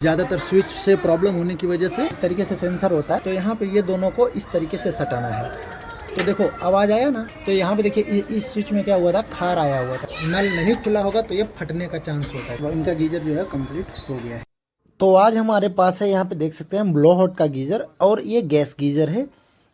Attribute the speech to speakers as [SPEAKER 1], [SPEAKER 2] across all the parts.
[SPEAKER 1] ज़्यादातर स्विच से प्रॉब्लम होने की वजह से इस तरीके से सेंसर होता है। तो यहाँ पे ये दोनों को इस तरीके से सटाना है। तो देखो आवाज़ आया ना, तो यहाँ पे देखिए इस स्विच में क्या हुआ था, खार आया हुआ था। नल नहीं खुला होगा तो ये फटने का चांस होता है। इनका गीजर जो है कंप्लीट हो गया है। तो आज हमारे पास है, यहाँ पे देख सकते हैं, ब्लो हॉट का गीजर, और ये गैस गीजर है।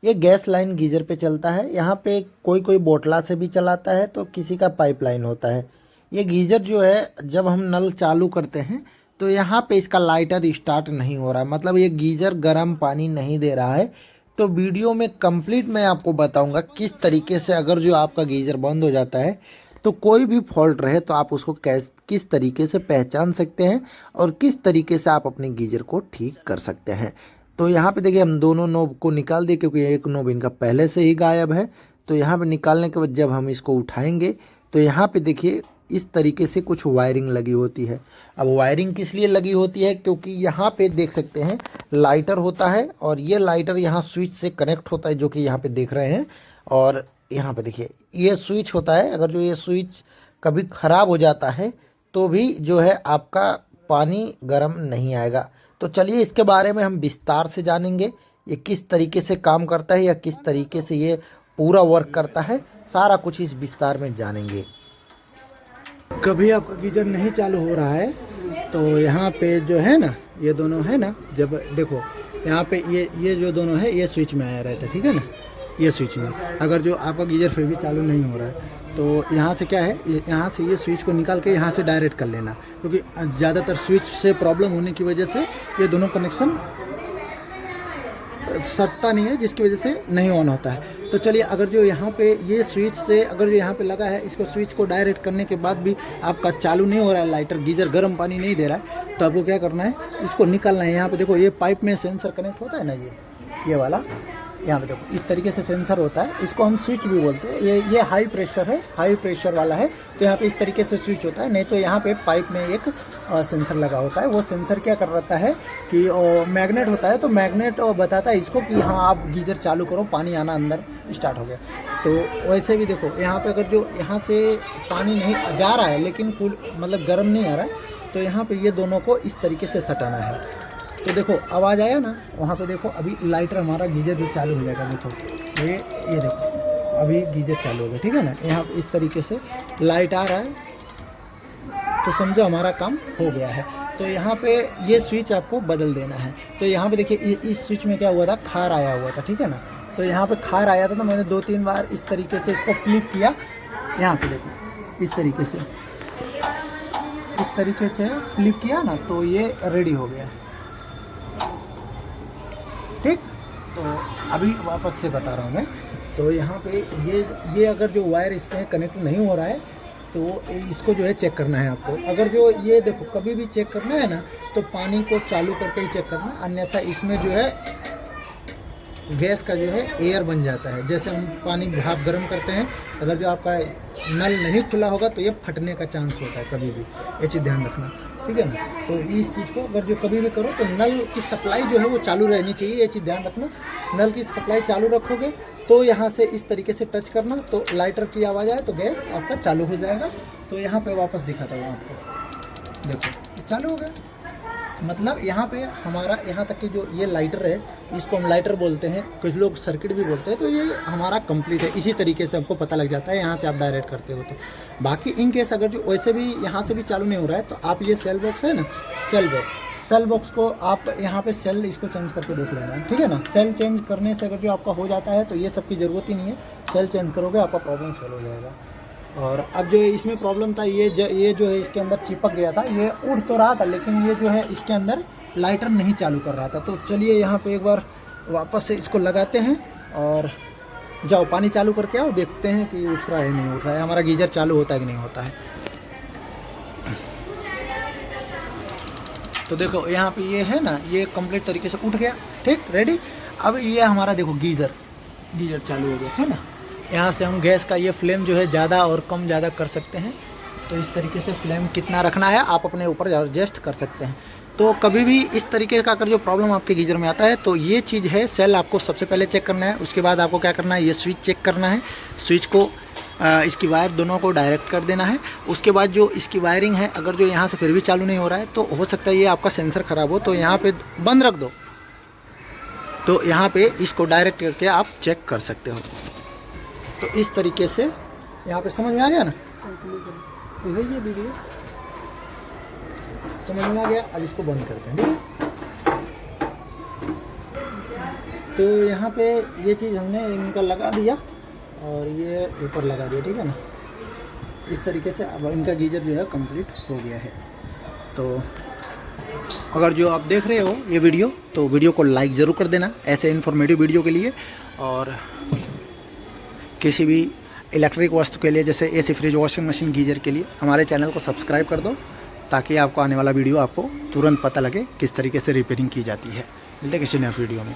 [SPEAKER 1] ये गैस लाइन गीजर पे चलता है। यहाँ पे कोई बोतला से भी चलाता है तो किसी का पाइपलाइन होता है। ये गीजर जो है जब हम नल चालू करते हैं तो यहाँ पे इसका लाइटर स्टार्ट नहीं हो रहा है, मतलब ये गीजर गर्म पानी नहीं दे रहा है। तो वीडियो में कंप्लीट मैं आपको बताऊंगा किस तरीके से अगर जो आपका गीजर बंद हो जाता है तो कोई भी फॉल्ट रहे तो आप उसको किस तरीके से पहचान सकते हैं और किस तरीके से आप अपने गीजर को ठीक कर सकते हैं। तो यहाँ पे देखिए हम दोनों नोब को निकाल दिए क्योंकि एक नोब इनका पहले से ही गायब है। तो यहाँ पे निकालने के बाद जब हम इसको उठाएंगे तो यहाँ पे देखिए इस तरीके से कुछ वायरिंग लगी होती है। अब वायरिंग किस लिए लगी होती है, क्योंकि यहाँ पे देख सकते हैं लाइटर होता है और ये लाइटर यहाँ स्विच से कनेक्ट होता है, जो कि यहाँ पे देख रहे हैं। और यहाँ पे देखिए ये स्विच होता है, अगर जो ये स्विच कभी ख़राब हो जाता है तो भी जो है आपका पानी गर्म नहीं आएगा। तो चलिए इसके बारे में हम विस्तार से जानेंगे, ये किस तरीके से काम करता है या किस तरीके से ये पूरा वर्क करता है, सारा कुछ इस विस्तार में जानेंगे। कभी आपका गीजर नहीं चालू हो रहा है तो यहाँ पे जो है ना, ये दोनों है ना, जब देखो यहाँ पे ये जो दोनों है ये स्विच में आया रहता है, ठीक है ना, ये स्विच में। अगर जो आपका गीजर फिर भी चालू नहीं हो रहा है तो यहाँ से क्या है, यहाँ से ये स्विच को निकाल के यहाँ से डायरेक्ट कर लेना, क्योंकि ज़्यादातर स्विच से प्रॉब्लम होने की वजह से ये दोनों कनेक्शन सटता नहीं है, जिसकी वजह से नहीं ऑन होता है। तो चलिए अगर जो यहाँ पे ये स्विच से अगर जो यहाँ पे लगा है, इसको स्विच को डायरेक्ट करने के बाद भी आपका चालू नहीं हो रहा है लाइटर, गीजर गर्म पानी नहीं दे रहा है, तो आपको क्या करना है, इसको निकालना है। यहाँ पे देखो ये पाइप में सेंसर कनेक्ट होता है ना, ये वाला, यहाँ पे देखो इस तरीके से सेंसर होता है, इसको हम स्विच भी बोलते हैं। ये हाई प्रेशर है, हाई प्रेशर वाला है, तो यहाँ पे इस तरीके से स्विच होता है। नहीं तो यहाँ पे पाइप में एक सेंसर लगा होता है। वो सेंसर क्या कर रहता है कि मैग्नेट होता है, तो मैग्नेट बताता है इसको कि हाँ आप गीजर चालू करो, पानी आना अंदर स्टार्ट हो गया। तो वैसे भी देखो यहाँ पे अगर जो यहाँ से पानी नहीं जा रहा है लेकिन मतलब गर्म नहीं आ रहा है, तो यहाँ पे ये दोनों को इस तरीके से सटाना है। तो देखो आवाज़ आया ना, वहाँ पे देखो अभी लाइटर हमारा गीजर जो चालू हो जाएगा। देखो ये देखो अभी गीजर चालू हो गया, ठीक है ना, यहाँ इस तरीके से लाइट आ रहा है, तो समझो हमारा काम हो गया है। तो यहाँ पे ये स्विच आपको बदल देना है। तो यहाँ पे देखिए इस स्विच में क्या हुआ था, खार आया हुआ था, ठीक है ना। तो यहाँ पे खार आया था तो मैंने 2-3 बार इस तरीके से इसको फ्लिप किया। यहाँ पे देखो इस तरीके से फ्लिप किया ना, तो ये रेडी हो गया, ठीक। तो अभी वापस से बता रहा हूँ मैं। तो यहाँ पे ये अगर जो वायर इससे कनेक्ट नहीं हो रहा है तो इसको जो है चेक करना है आपको। अगर जो ये देखो कभी भी चेक करना है ना तो पानी को चालू करके ही चेक करना, अन्यथा इसमें जो है गैस का जो है एयर बन जाता है। जैसे हम पानी भाप गर्म करते हैं, अगर जो आपका नल नहीं खुला होगा तो ये फटने का चांस होता है कभी भी, ये चीज़ ध्यान रखना, ठीक है ना। तो इस चीज़ को अगर जो कभी भी करो तो नल की सप्लाई जो है वो चालू रहनी चाहिए, ये चीज़ ध्यान रखना। नल की सप्लाई चालू रखोगे तो यहाँ से इस तरीके से टच करना, तो लाइटर की आवाज़ आए तो गैस आपका चालू हो जाएगा। तो यहाँ पे वापस दिखाता हूँ आपको, देखो चालू हो गया। मतलब यहाँ पे हमारा यहाँ तक कि जो ये लाइटर है, इसको हम लाइटर बोलते हैं, कुछ लोग सर्किट भी बोलते हैं। तो ये हमारा कंप्लीट है, इसी तरीके से हमको पता लग जाता है यहाँ से आप डायरेक्ट करते हो। तो बाकी इन केस अगर जो वैसे भी यहाँ से भी चालू नहीं हो रहा है तो आप ये सेल बॉक्स है ना, सेल बॉक्स को आप यहाँ पे सेल इसको चेंज करके देख लेना, ठीक है ना। सेल चेंज करने से अगर जो आपका हो जाता है तो ये सब की ज़रूरत ही नहीं है, सेल चेंज करोगे आपका प्रॉब्लम सॉल्व हो जाएगा। और अब जो इसमें प्रॉब्लम था, ये जो है इसके अंदर चिपक गया था, ये उड़ तो रहा था लेकिन ये जो है इसके अंदर लाइटर नहीं चालू कर रहा था। तो चलिए यहाँ पे एक बार वापस से इसको लगाते हैं और जाओ पानी चालू करके आओ, देखते हैं कि उठ रहा है नहीं उठ रहा है, हमारा गीजर चालू होता है कि नहीं होता है। तो देखो यहाँ पे ये है ना, ये कंप्लीट तरीके से उठ गया, ठीक, रेडी। अब ये हमारा देखो गीजर चालू हो गया है ना। यहाँ से हम गैस का ये फ्लेम जो है ज़्यादा और कम ज़्यादा कर सकते हैं। तो इस तरीके से फ्लेम कितना रखना है आप अपने ऊपर एडजस्ट कर सकते हैं। तो कभी भी इस तरीके का अगर जो प्रॉब्लम आपके गीजर में आता है तो ये चीज़ है, सेल आपको सबसे पहले चेक करना है। उसके बाद आपको क्या करना है, ये स्विच चेक करना है, स्विच को इसकी वायर दोनों को डायरेक्ट कर देना है। उसके बाद जो इसकी वायरिंग है, अगर जो यहाँ से फिर भी चालू नहीं हो रहा है तो हो सकता है ये आपका सेंसर ख़राब हो, तो यहाँ पे बंद रख दो, तो यहाँ पे इसको डायरेक्ट करके आप चेक कर सकते हो। तो इस तरीके से यहाँ पे समझ में आ गया ना, ये वीडियो समझ में आ गया। अब इसको बंद करते हैं, ठीक है। तो यहाँ पे ये चीज़ हमने इनका लगा दिया और ये ऊपर लगा दिया, ठीक है ना। इस तरीके से अब इनका गीजर जो है कंप्लीट हो गया है। तो अगर जो आप देख रहे हो ये वीडियो, तो वीडियो को लाइक ज़रूर कर देना ऐसे इन्फॉर्मेटिव वीडियो के लिए। और किसी भी इलेक्ट्रिक वस्तु के लिए जैसे AC, fridge, washing machine, geyser के लिए हमारे चैनल को सब्सक्राइब कर दो, ताकि आपको आने वाला वीडियो आपको तुरंत पता लगे किस तरीके से रिपेयरिंग की जाती है। मिलते हैं किसी नए वीडियो में।